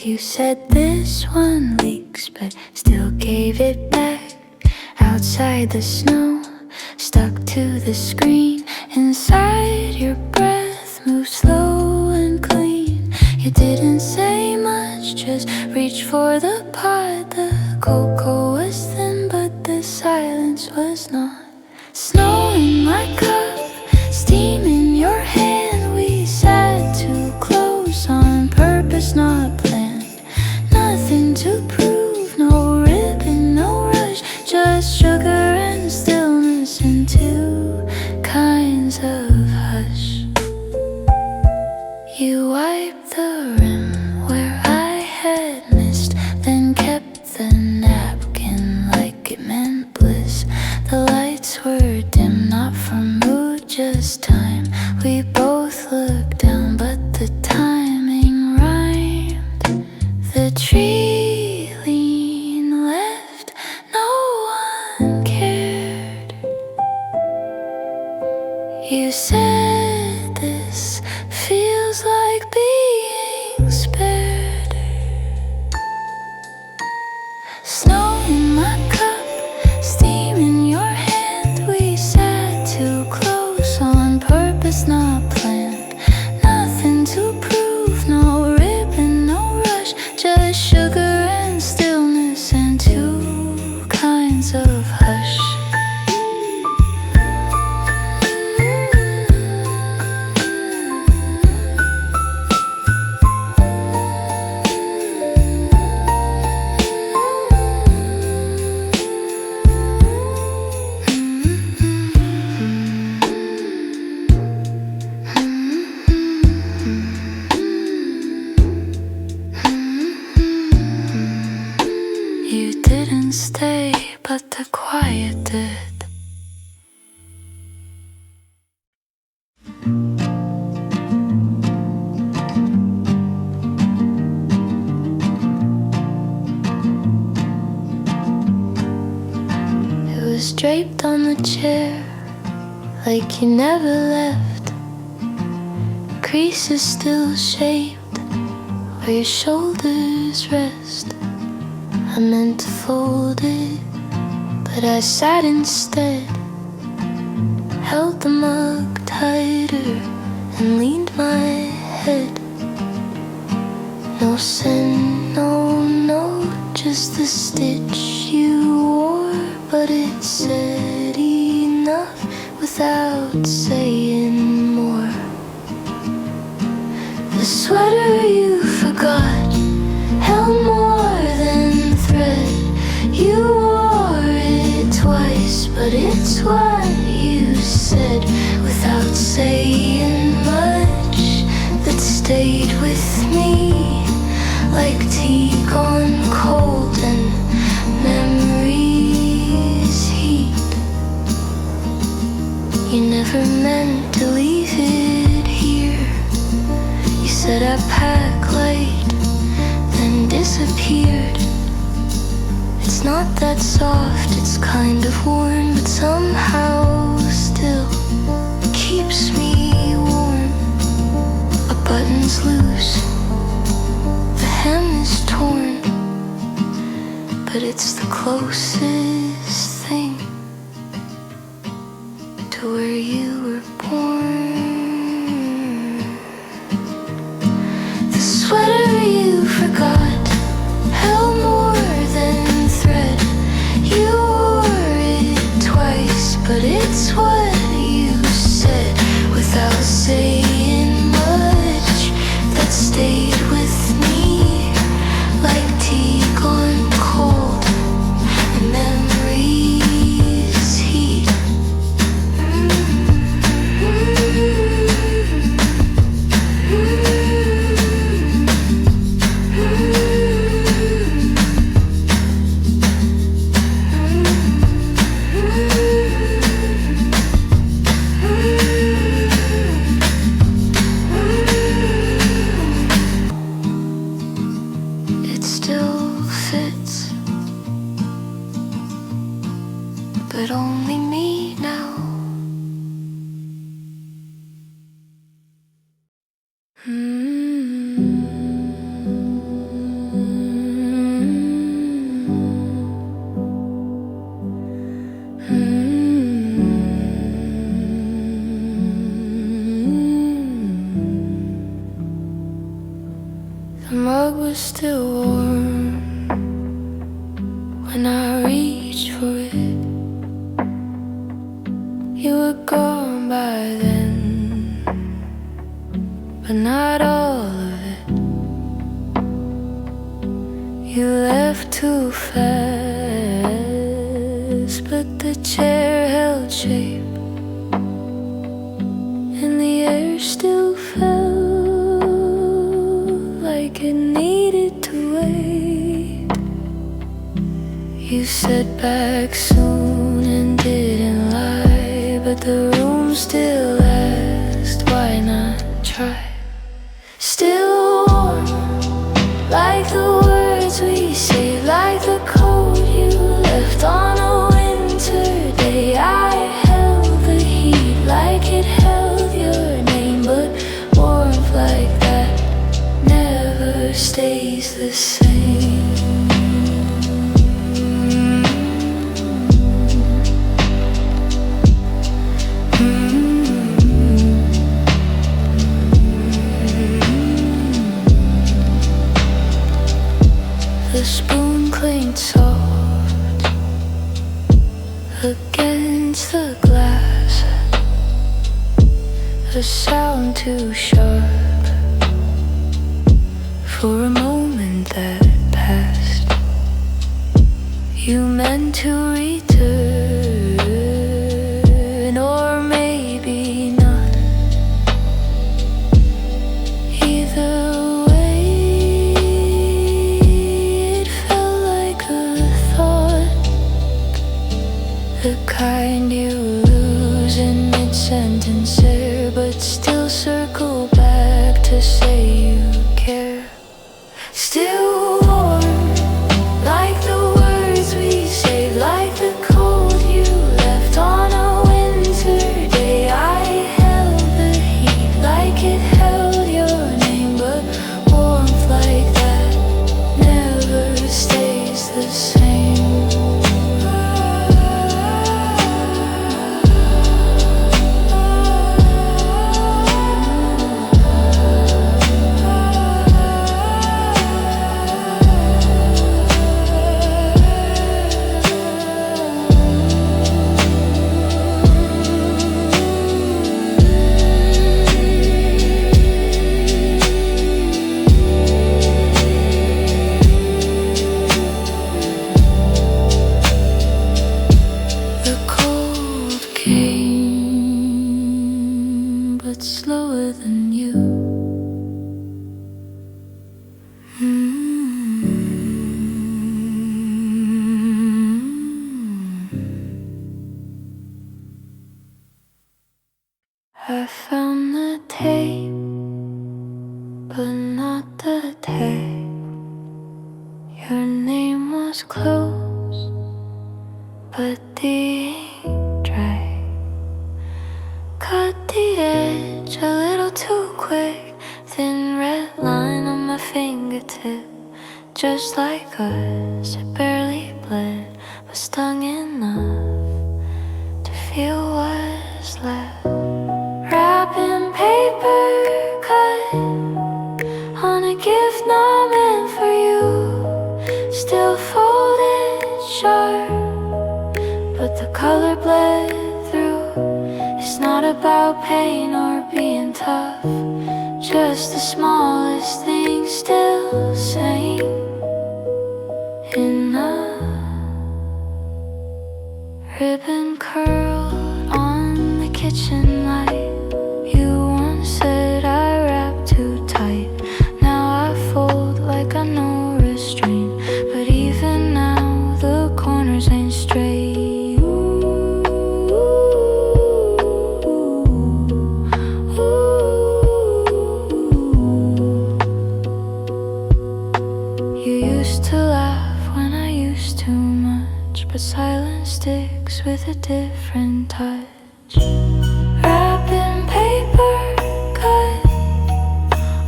You said this one leaks, but still gave it back. Outside the snow, stuck to the screen. Inside your breath moved slow and clean. You didn't say much, just reached for the pot. The cocoa was thin, but the silence was not. Snow in my cup, steam in your hand. We sat too close on purpose, not planned. Nothing to prove, no ribbon, no rush, just sugar and stillness and two kinds of hush. You wiped the rim where I had missed, then kept the napkin like it meant bliss. The lights were dim, not from mood, just time. We both looked down, but the timing rhymed. The tree lean left, no one cared. You said this feels like being spared. Snow in my cup, steam in your hand. We sat too close on purpose, not planned. Nothing to prove, no ribbon, no rush, just sugar and stillness and two kinds of hush. You didn't stay, but the quiet did. It was draped on the chair, like you never left. Creases still shaped where your shoulders rest. I meant to fold it, but I sat instead. Held the mug tighter and leaned my head. No sin, no note, just the stitch you wore. But it said enough without saying more. The sweater you forgot held more than thread. You wore it twice, but it's what you said without saying much. That stayed with me like tea gone cold and memories heat. You never meant to leave it here. You said I pack light, then disappeared. It's not that soft, it's kind of worn, but somehow still keeps me warm. A button's loose, the hem is torn, but it's the closest thing to where you were born. The sweater you forgot held more than thread. You wore it twice, but it's what you said without saying much. That stayed with me like tea gone cold and memories heat. was still warm when I reached for it. You were gone by then, but not all of it. You left too fast, but the chair held shape, and the air still felt like it needed to wait. You said back soon and didn't lie, but the room still asked, why not try? Still warm, like the words we say, like the coat you left on a winter day. I held the heat like it held your name, but warmth like that never stays the same. The spoon clinked soft against the glass, a sound too sharp for a moment that passed. You meant to return, or maybe not. Either way, it felt like a thought, the kind you lose in mid-sentence there, but still circle back to say you care. Still warm, like the words we say, like the cold you left on a winter day. I held the heat like it held your name, but warmth like that never stays the same. But slower than you. I found the tape, but not the tape. Your name was close, but the ink dry. Cut the edge a little too quick, thin red line on my fingertip. Just like us, it barely bled, but stung enough to feel what's left. Wrapping paper cut on a gift not meant for you, still folded sharp, but the color bled through. It's not about pain or being tough, just the smallest thing still saying enough. Ribbon curled on the kitchen light. You once said I wrapped too tight. Now I fold like I know restraint, but even now the corners ain't straight. But silence sticks with a different touch. Wrapping paper cut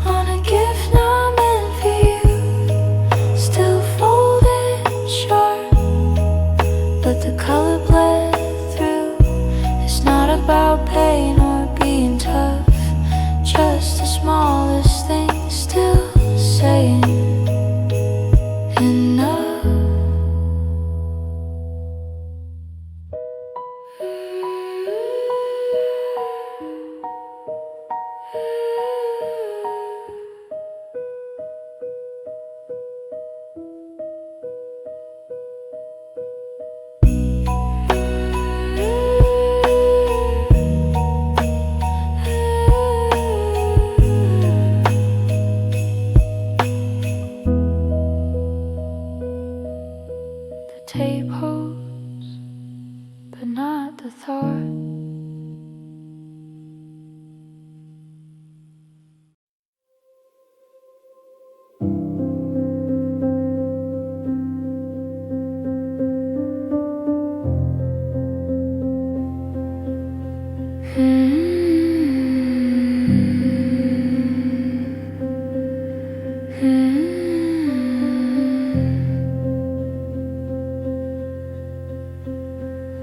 on a gift not meant for you, still folded sharp, but the color bled through. It's not about pain or being tough, just the smallest thing still saying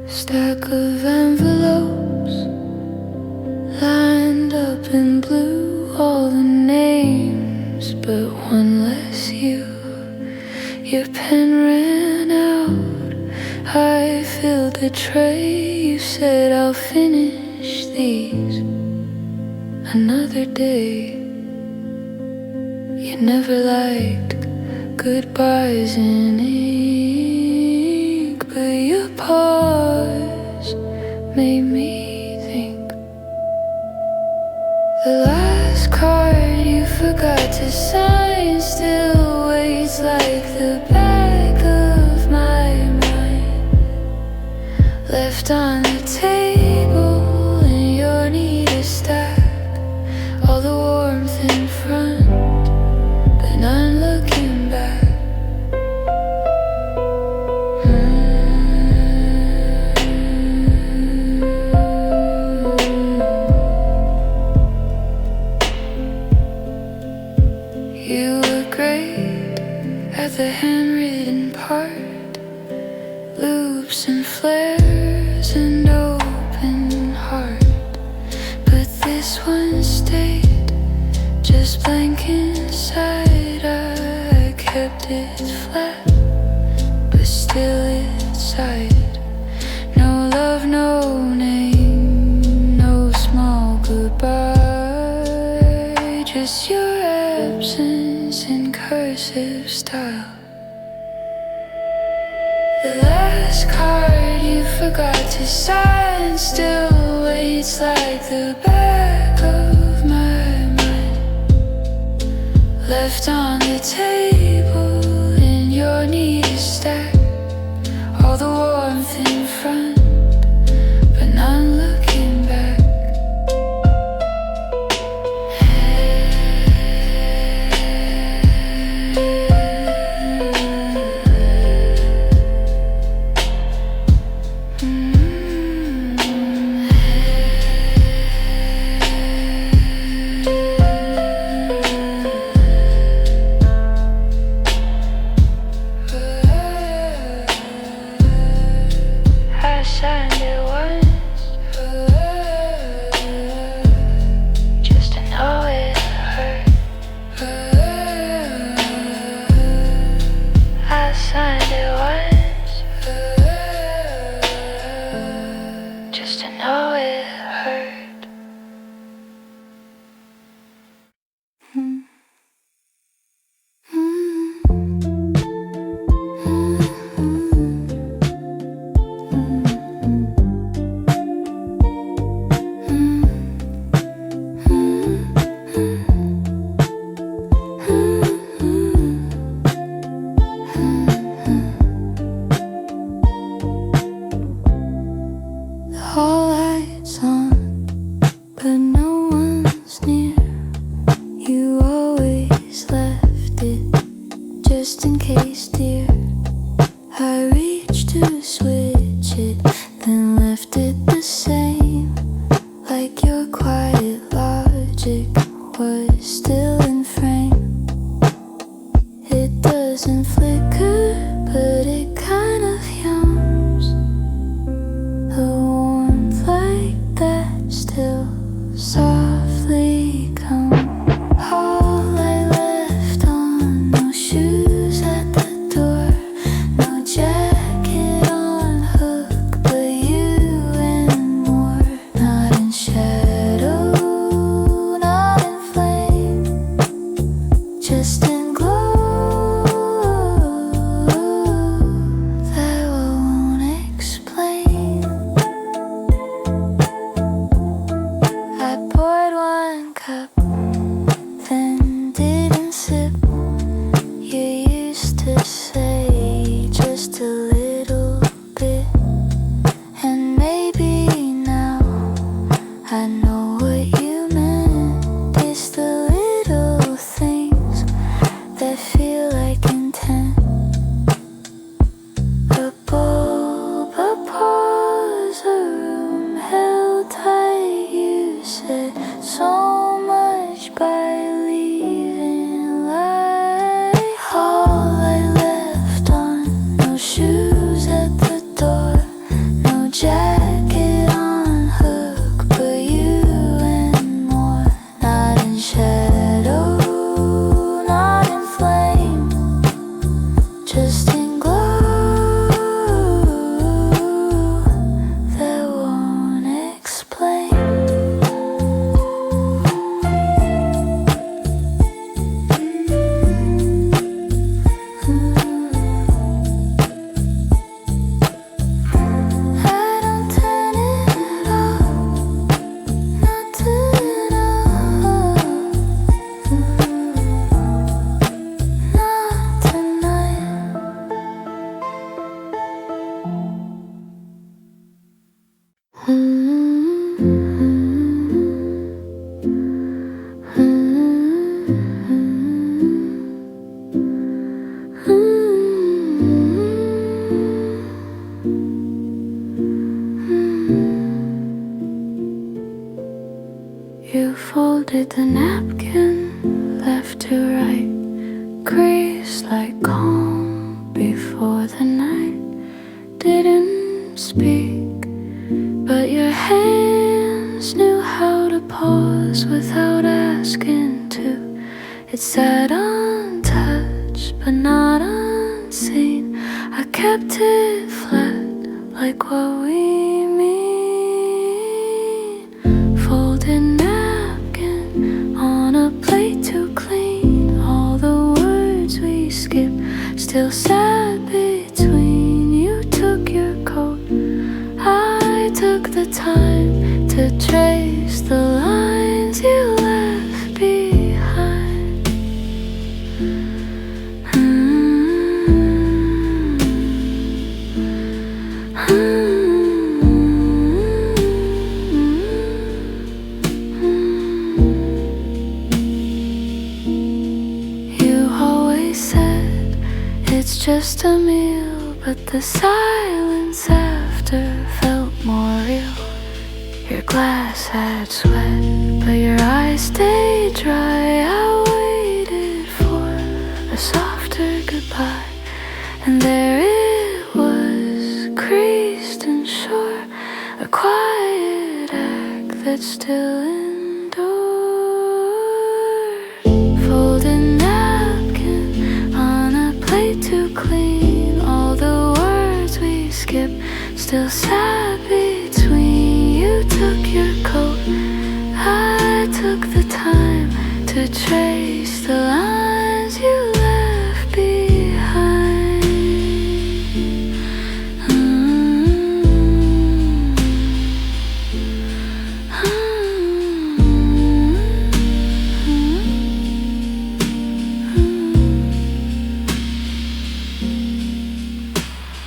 Stack of envelopes lined up in blue, all the names but one less you. Your pen ran out, I filled the tray. You said I'll finish these another day. You never liked goodbyes in ink, but your pause made me think. The last card you forgot to sign still weighs like the back of my mind, left on the table in your neat stack. All the warmth in front, but none looking back. You were great at the handwritten part, loops and flares and open heart. But this one stayed just blank inside. I kept it flat, but still it sighed. No love, no name, no small goodbye, just your absence in cursive style. The last card you forgot to sign still weighs like the back of my mind, left on the table in your neatest stack. All the warmth in front, but none looking back. I signed it once, just to know it hurt. I signed it once, just to know it hurt. The hall lights on, but no one's near. You always left it just in case, dear. I reached to switch it, then left it the same, like your quiet logic was still in frame. It doesn't flicker, but it kind of yums. The warmth like that still softly comes. All I left on, no shoes at the door, no jacket on hook, but you and more. Not in shadow, not in flame, just in glow that I won't explain. I poured one cup, then didn't sip. You used to say just a little bit, and maybe now I know what you meant. It's the little things that feel like intent. A bulb, a pause, a room held tight. You folded the napkin left to right, creased like calm before the night didn't speak, but your hands knew how to pause without asking to. It sat untouched but not unseen. I kept it flat like what we mean. Folded napkin on a plate to clean. All the words we skipped still sat between. You took your coat, I took the time to trace the lines you left behind. You always said it's just a meal, but the silence after felt more real. Your glass had sweat, but your eyes stayed dry. I waited for a softer goodbye, and there it was, creased and sure, a quiet act that still endured. Folded napkin on a plate to clean. All the words we skipped still sat between. You took your coat, I took the time to trace the lines you left behind.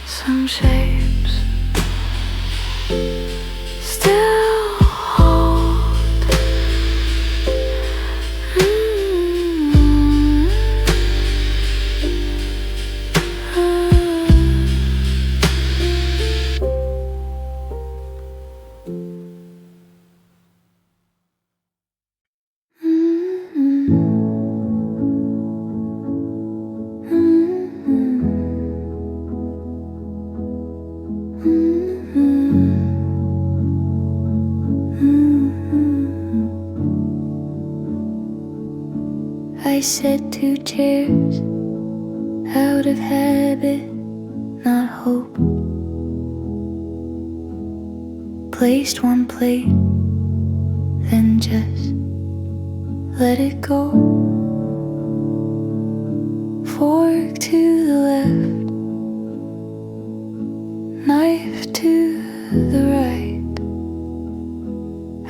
Some shapes still hold. I said 2 chairs out of habit, not hope. Placed 1 plate, then just let it go. Fork to the left, knife to the right.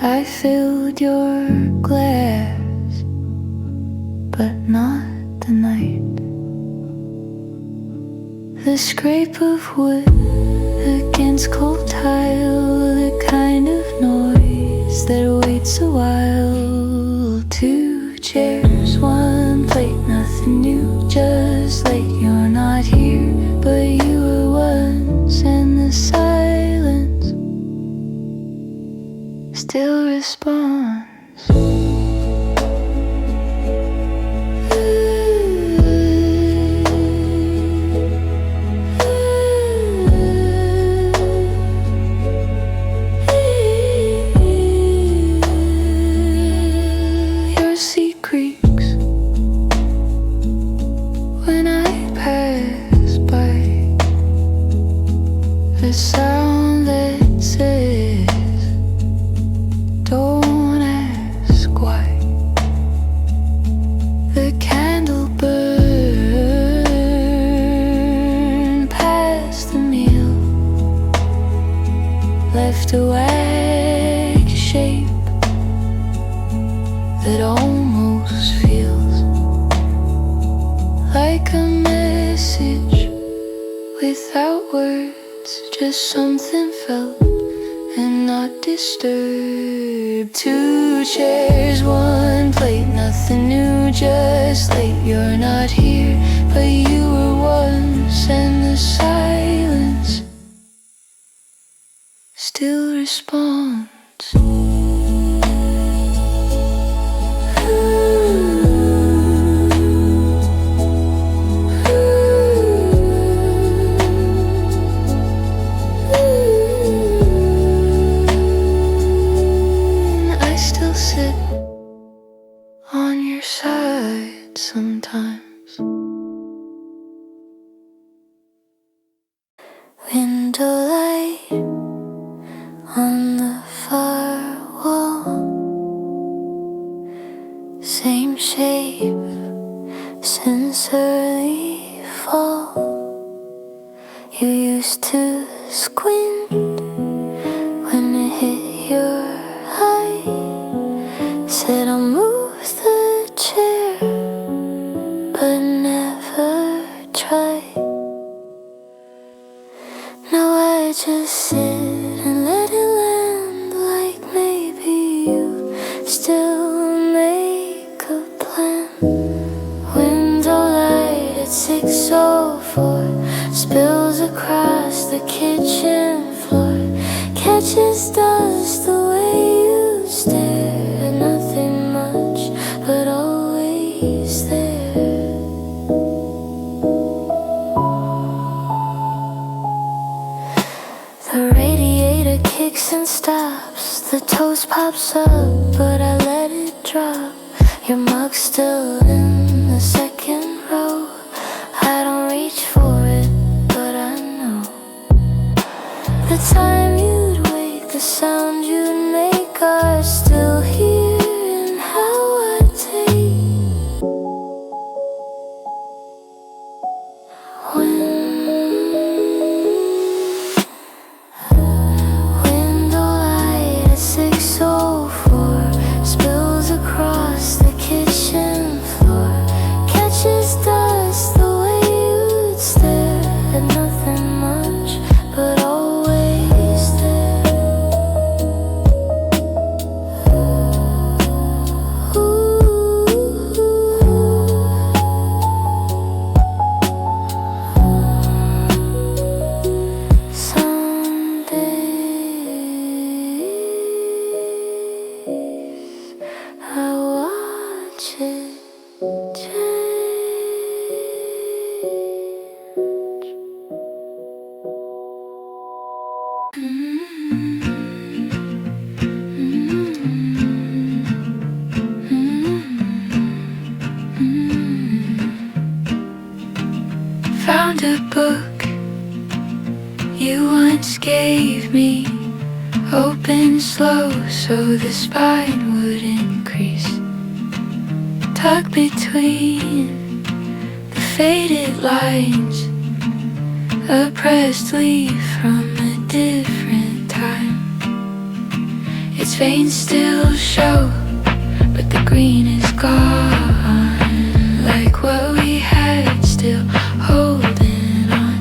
I filled your glass, but not the night. The scrape of wood against cold tile, the kind of noise that waits a while. 2 chairs, 1 plate, nothing new, just late. You're not here, but you were once, and the silence still responds. The sound that says, don't ask why. The candle burned past the meal, left a wax shape that almost feels like a message without words. Just something felt and not disturbed. 2 chairs, 1 plate, nothing new, just late. You're not here, but you were once, and the silence still responds. sit on your side sometimes. Window light on the far wall, same shape since early fall. You used to squint when it hit your eye. Said I'll move the chair, but never tried. Now I just sit and let it land, like maybe you still make a plan. Window light at 6:04 spills across the kitchen floor, catches dust the way you stare at nothing much, but always there. The radiator kicks and stops, the toast pops up, but I let it drop. Your mug's still in the second row. I don't reach for it, but I know the time you'd wake, the sound you'd make are still here in how I take. Window light at 6:04 spills across the kitchen floor, catches dust the way you'd stare at nothing much, but always there. Some days I watch it Found a book you once gave me, open slow so the spine would increase. Tucked between the faded lines, a pressed leaf from a different time. Its veins still show, but the green is gone. Like what we had, still holding on.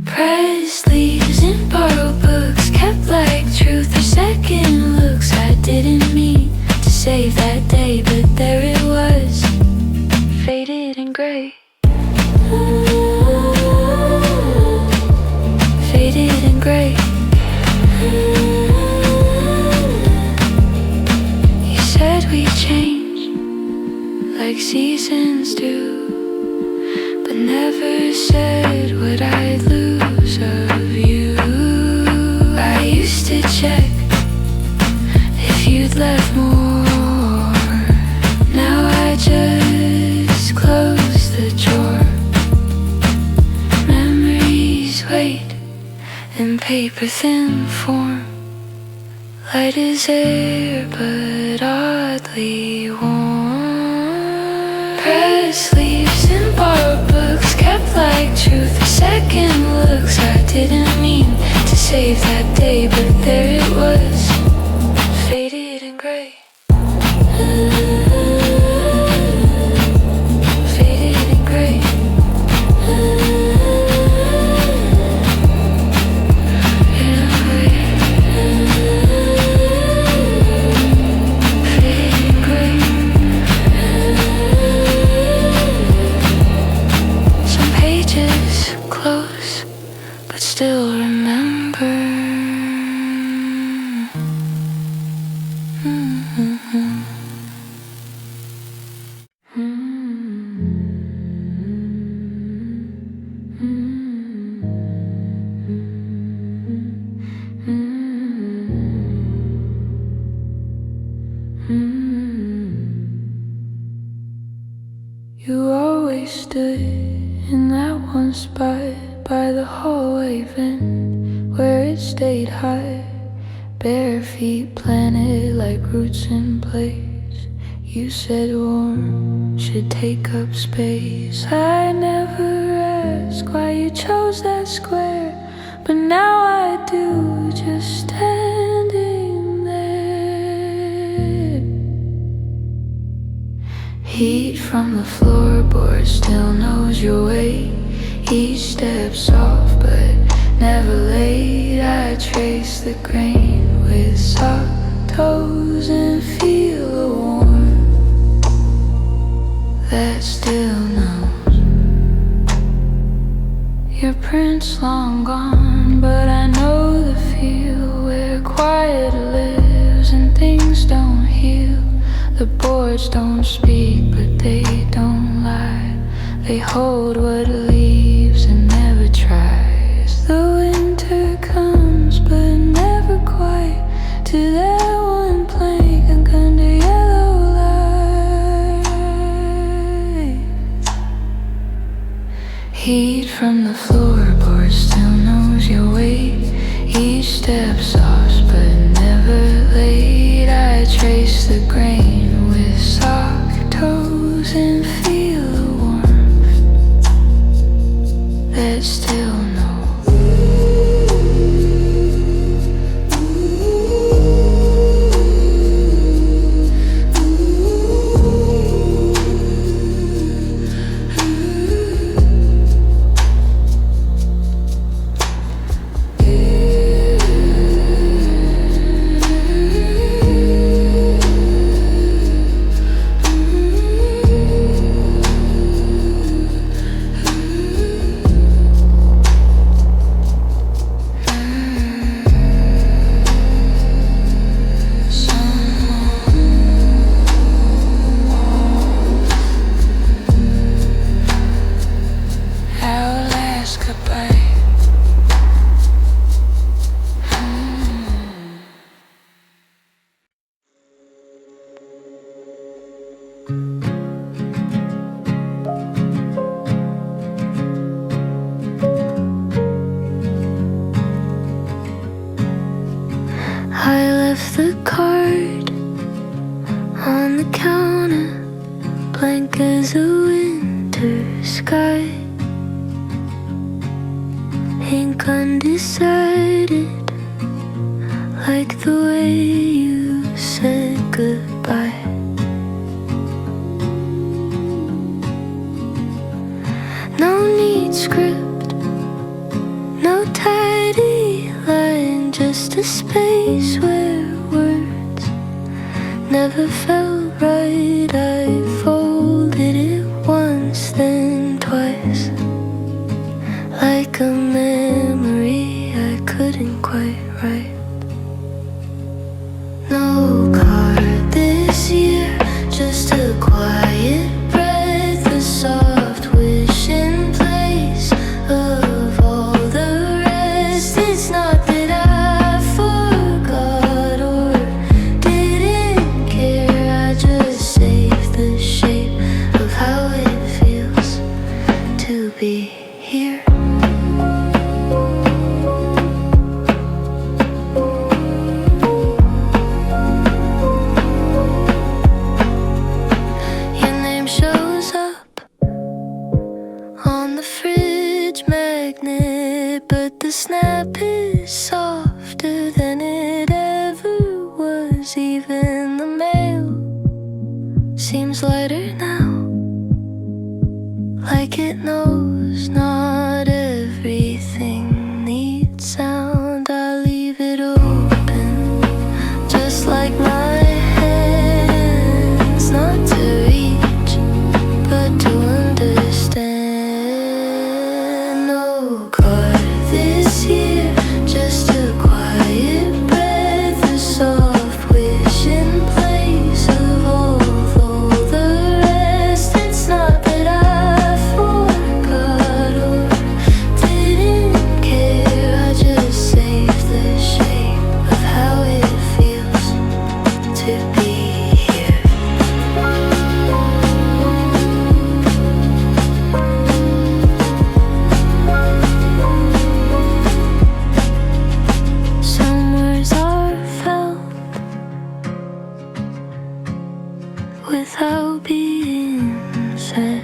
Pressed leaves in borrowed books, kept like truth or second looks. I didn't mean to save that day, but there it was, faded and gray. Faded and gray. You said we'd change like seasons do, but never said what I'd lose of you. I used to check if you'd left more. Now I just close the drawer. Memories wait in paper thin form. Light as air, but oddly warm. Pressed leaves and borrowed books, kept like truth or second looks. I didn't mean to save that day, but there it was, faded and gray. Faded and gray. Close, but still remember. You always stood in that one spot by the hallway vent where it stayed hot. Bare feet planted like roots in place. You said warm should take up space. I never asked why you chose that square, but now I do, just standing there. Heat from the floorboards still knows your way. Each step soft but never late. I trace the grain with soft toes and feel the warmth that still knows. Your print's long gone, but I know the feel where quiet lives and things don't heal. The boards don't speak, but they don't lie. They hold what leaves and never tries. The winter comes, but never quite to that one plank under yellow lights. Heat from the floorboards still knows your weight. Each step soft, but never late. I trace the grain with soft toes and feel the warmth that still knows. I left the card on the counter, blank as a winter sky. Ink undecided, like the way you said goodbye. No neat script, no tidy line, just a space where words never felt right. I folded it once, then twice, like a memory I couldn't quite write. No card this year, just a quiet breath, a soft wish in place of all the rest. It's not that I forgot or didn't care, I just saved the shape of how it feels to be here. Your name shows up on the fridge magnet, but the snap is softer than it ever was. Even the mail seems lighter now, like it knows not everything needs sound. I leave it open, just like my hands, not to reach, but to understand. No card this year, just a quiet breath, a soft wish in place of all the rest. It's not that I forgot without being said.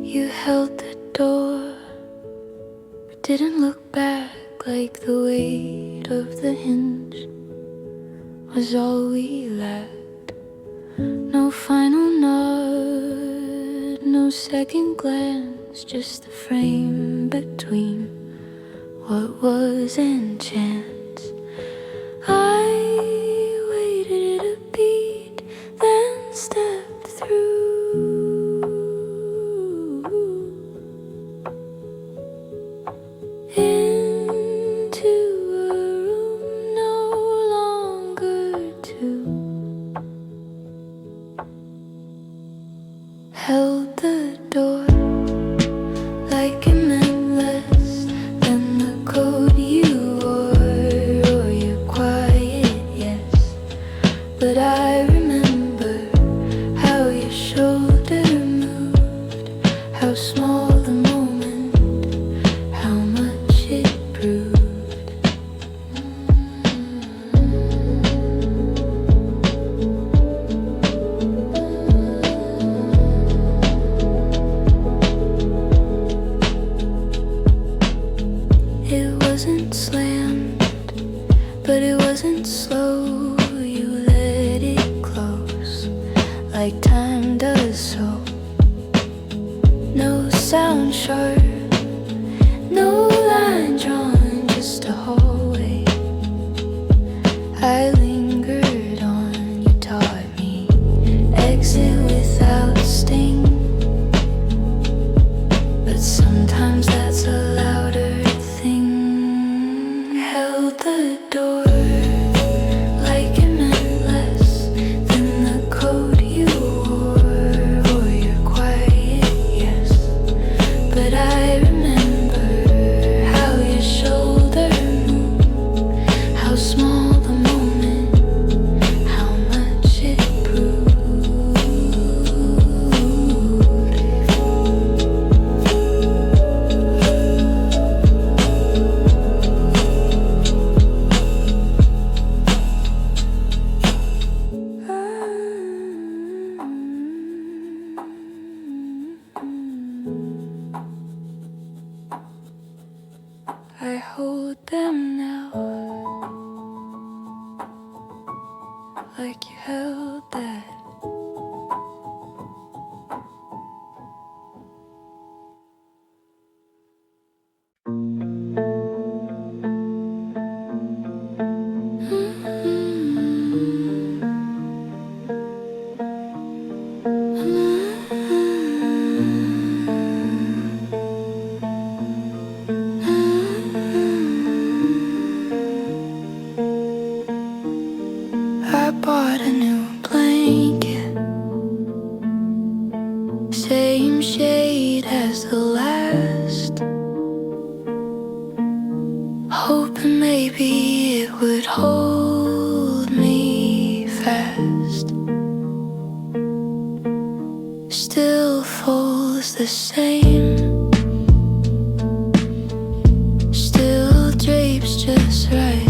You held the door, but didn't look back, like the weight of the hinge was all we lacked. No final nod, no second glance, just the frame between what was and chance. I waited a beat, then stepped through into a room no longer two. Held the door like it meant less than the code you wore or your quiet yes. But I remember how your shoulder moved, how small the moment, how much it proved. It wasn't slammed, but it wasn't slow. You let it close like time does so. No sound sharp, no line drawn, just a hallway. I lingered on, you taught me exit without sting. But sometimes that's a louder thing. Held the door like it meant less than the code you wore or your quiet yes. But I remember how your shoulder moved, how small the moment, how much it proved. I hold them now, like you held that. I bought a new blanket, same shade as the last, hoping maybe it would hold me fast. Still folds the same, still drapes just right,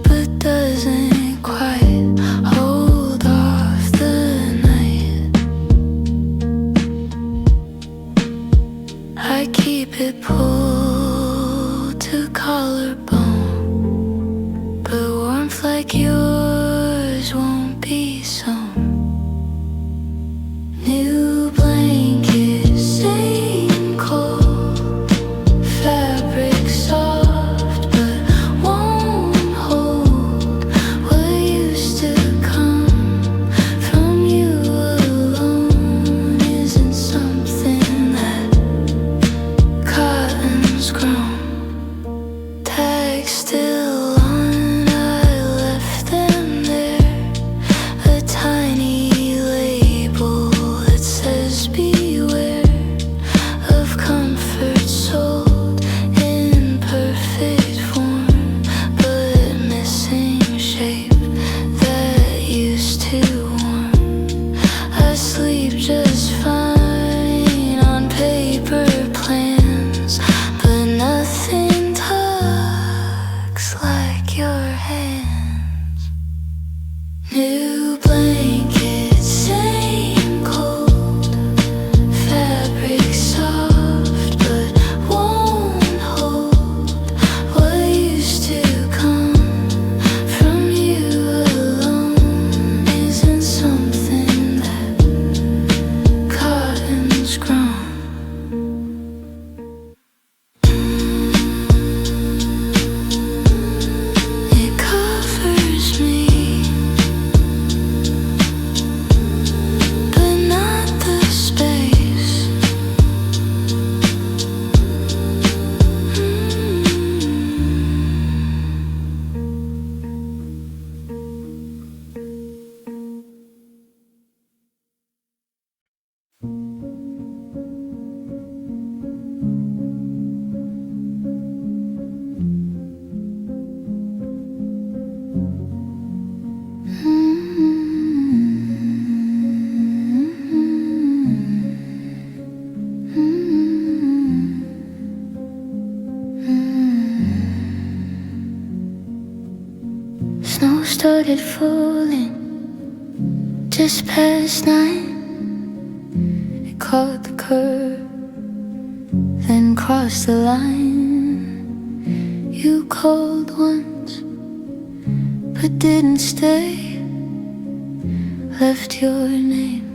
but doesn't quite hold off the night. I keep it pulled to collarbone, but warmth like yours won't be some new blanket, same cold fabric, soft but won't hold what used to come from you alone. Isn't something that cotton's grown. Tags still on, I left them Snow started falling just past 9. It caught the curve, then crossed the line. You called once, but didn't stay. Left your name,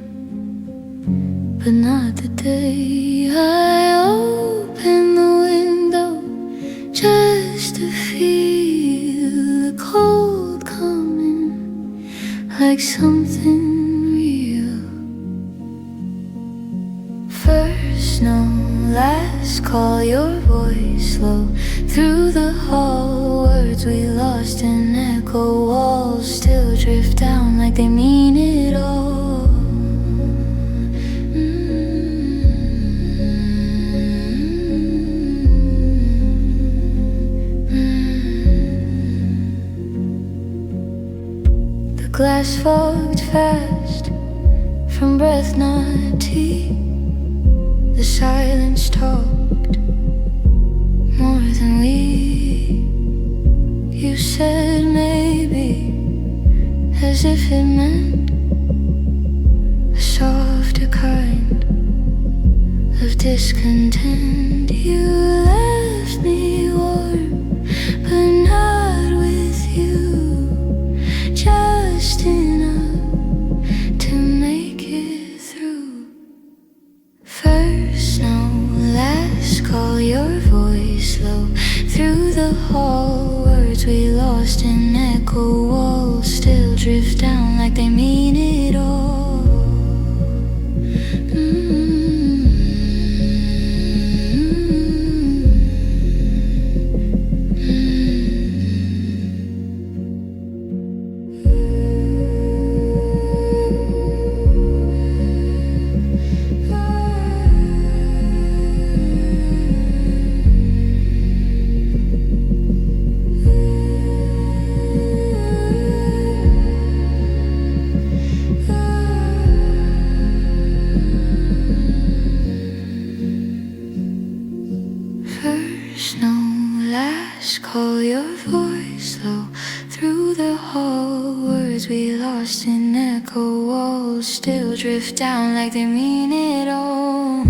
but not the day. I opened the window just to feel the cold coming, like something real. First no, last call, your voice low through the hall. Words we lost in echo, walls still drift down like they mean it all. The glass fogged fast from breath, not tea. The silence talked more than we. You said maybe, as if it meant a softer kind of discontent. You left me warm, but not with you, just enough to make it through. First no, last call, your voice low through the hall. Words we lost in echo, walls still drift down like they mean it all. First no, last call, your voice low through the hall. Words we lost in echo, walls still drift down like they mean it all.